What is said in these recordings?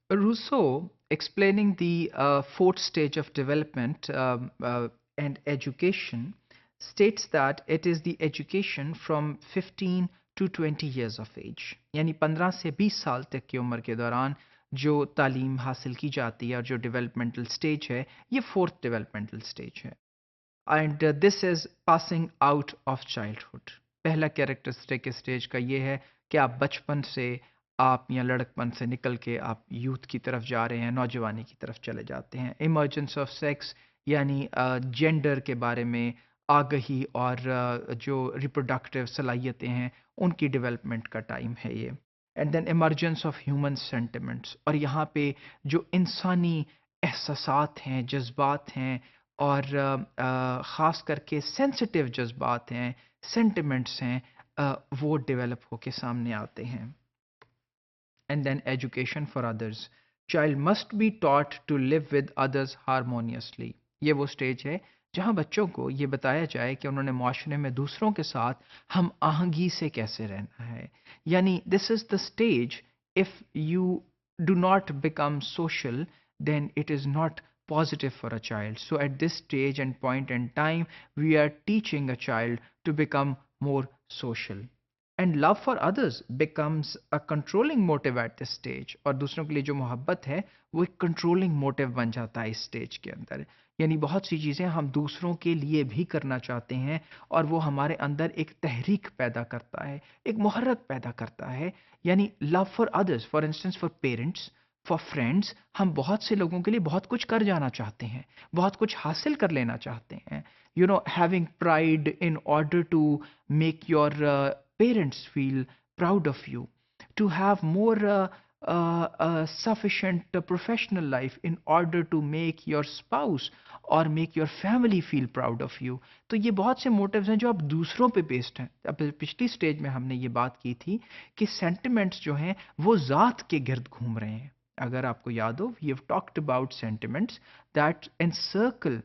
Rousseau, explaining the fourth stage of development and education, states that it is the education from 15 to 20 years of age. यानी 15 से 20 साल तक की उम्र के दौरान जो तालीम हासिल की जाती है और जो डेवलपमेंटल स्टेज है, ये फोर्थ डेवलपमेंटल स्टेज है. And this is passing out of childhood. पहला कैरेक्टरिस्टिक स्टेज का ये है कि आप बचपन से आप या लड़कपन से निकल के आप यूथ की तरफ जा रहे हैं, नौजवानी की तरफ चले जाते हैं. इमर्जेंस ऑफ सेक्स यानी जेंडर के बारे में आगही और जो रिप्रोडक्टिव सलाहियतें हैं उनकी डेवलपमेंट का टाइम है ये. And then emergence of human sentiments, और यहाँ पे जो इंसानी एहसासात हैं, जज्बात हैं और ख़ास करके सेंसिटिव जज्बात हैं, सेंटिमेंट्स हैं, वो डेवलप होके सामने आते हैं. And then education for others. Child must be taught to live with others harmoniously. ये वो स्टेज है जहाँ बच्चों को ये बताया जाए कि उन्होंने माशरे में दूसरों के साथ हम आहंगी से कैसे रहना है. यानी this is the stage, if you do not become social, then it is not positive for a child. So at this stage and point in time, we are teaching a child to become more social. And love for others becomes a controlling motive eight this stage. और दूसरों के लिए जो मोहब्बत है वो एक controlling motive बन जाता है इस स्टेज के अंदर. यानी बहुत सी चीज़ें हम दूसरों के लिए भी करना चाहते हैं और वो हमारे अंदर एक तहरीक पैदा करता है, एक मुहर्रक पैदा करता है. यानी love for others, for instance for parents, for friends, हम बहुत से लोगों के लिए बहुत कुछ कर जाना चाहते हैं, बहुत कुछ हासिल कर लेना चाहते हैं. You know, having pride in order to make your parents feel proud of you, to have more sufficient professional life in order to make your spouse or make your family feel proud of you. तो ये बहुत से motives हैं जो अब दूसरों पे based हैं. अब पिछली स्टेज में हमने ये बात की थी कि सेंटिमेंट्स जो हैं वो ज़ात के गिर्द घूम रहे हैं. अगर आपको याद हो, we have talked about sentiments that encircle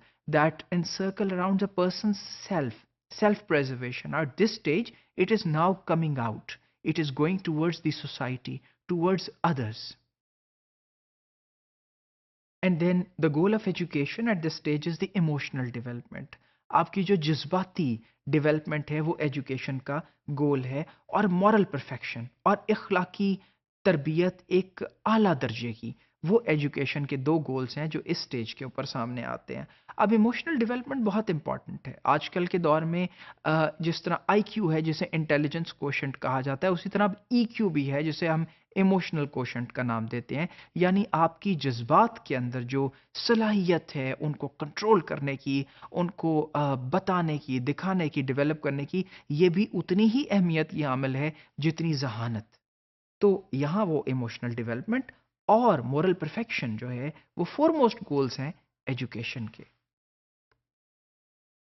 around a person's self preservation. At this stage, it is now coming out. It is going towards the society, towards others. And then the goal of education at this stage is the emotional development. आपकी जो जज्बाती development है वो education का गोल है, और moral perfection और इखलाकी तरबियत एक आला दर्जे की, वो एजुकेशन के दो गोल्स हैं जो इस स्टेज के ऊपर सामने आते हैं. अब इमोशनल डेवलपमेंट बहुत इंपॉर्टेंट है आजकल के दौर में. जिस तरह आईक्यू है जिसे इंटेलिजेंस कोशेंट कहा जाता है, उसी तरह अब ईक्यू भी है जिसे हम इमोशनल कोशेंट का नाम देते हैं. यानी आपकी जज्बात के अंदर जो सलाहियत है उनको कंट्रोल करने की, उनको बताने की, दिखाने की, डेवलप करने की, ये भी उतनी ही अहमियत ये हामिल है जितनी जहानत. तो यहाँ वो इमोशनल डेवलपमेंट और मोरल परफेक्शन जो है वो फोरमोस्ट गोल्स हैं एजुकेशन के.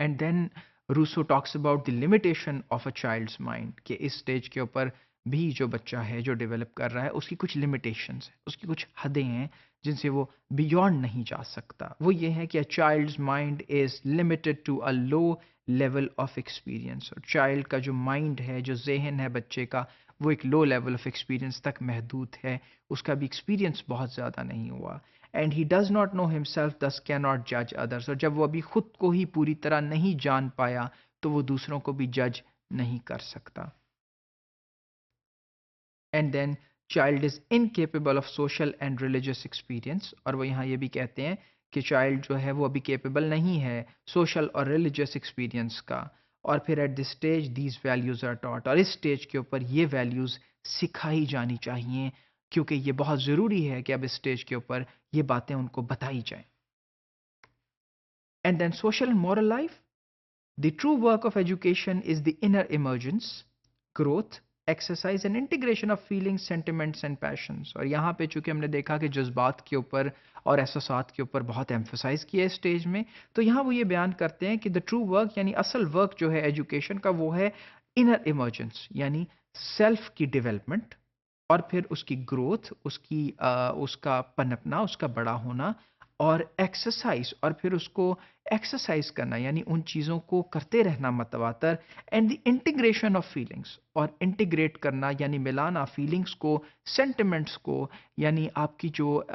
And then Rousseau talks about the limitation of a child's mind, कि इस स्टेज के ऊपर भी जो बच्चा है जो डेवलप कर रहा है उसकी कुछ लिमिटेशंस हैं, उसकी कुछ हदें हैं जिनसे वो बियॉन्ड नहीं जा सकता. वो ये है कि a child's mind is limited to a low level of experience. और चाइल्ड का जो माइंड है, जो जहन है बच्चे का, वो एक लो लेवल ऑफ एक्सपीरियंस तक महदूद है. उसका भी एक्सपीरियंस बहुत ज़्यादा नहीं हुआ. And he does not know himself, दस कैन नॉट जज अदर्स. और जब वो अभी खुद को ही पूरी तरह नहीं जान पाया तो वो दूसरों को भी जज नहीं कर सकता. And then child is incapable of social and religious experience. और वो यहाँ ये भी कहते हैं कि चाइल्ड जो है वो अभी केपेबल नहीं है सोशल और रिलीजियस एक्सपीरियंस का. और फिर at this stage these values are taught. और इस स्टेज के ऊपर ये वैल्यूज सिखाई जानी चाहिए, क्योंकि ये बहुत ज़रूरी है कि अब इस स्टेज के ऊपर ये बातें उनको बताई जाएं. And then social and moral life. The true work of education is the inner emergence, growth, exercise and integration of feelings, sentiments and passions. और यहाँ पे चूंकि हमने देखा कि जज्बात के ऊपर और एहसासात के ऊपर बहुत एम्फोसाइज किया है स्टेज में, तो यहाँ वो ये बयान करते हैं कि द ट्रू वर्क यानी असल वर्क जो है एजुकेशन का वो है इनर इमर्जेंस, यानी सेल्फ की डेवलपमेंट और फिर उसकी ग्रोथ, उसका पनपना, उसका बड़ा होना, और एक्सरसाइज और फिर उसको एक्सरसाइज करना यानी उन चीज़ों को करते रहना मतवातर and the integration of feelings और इंटीग्रेट करना यानी मिलाना फीलिंग्स को सेंटिमेंट्स को यानी आपकी जो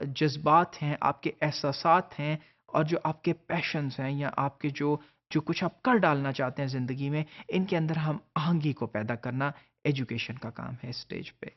जज्बात हैं आपके एहसासात हैं और जो आपके पैशंस हैं या आपके जो जो कुछ आप कर डालना चाहते हैं ज़िंदगी में इनके अंदर हम आहंगी को पैदा करना एजुकेशन का काम है इस स्टेज पे।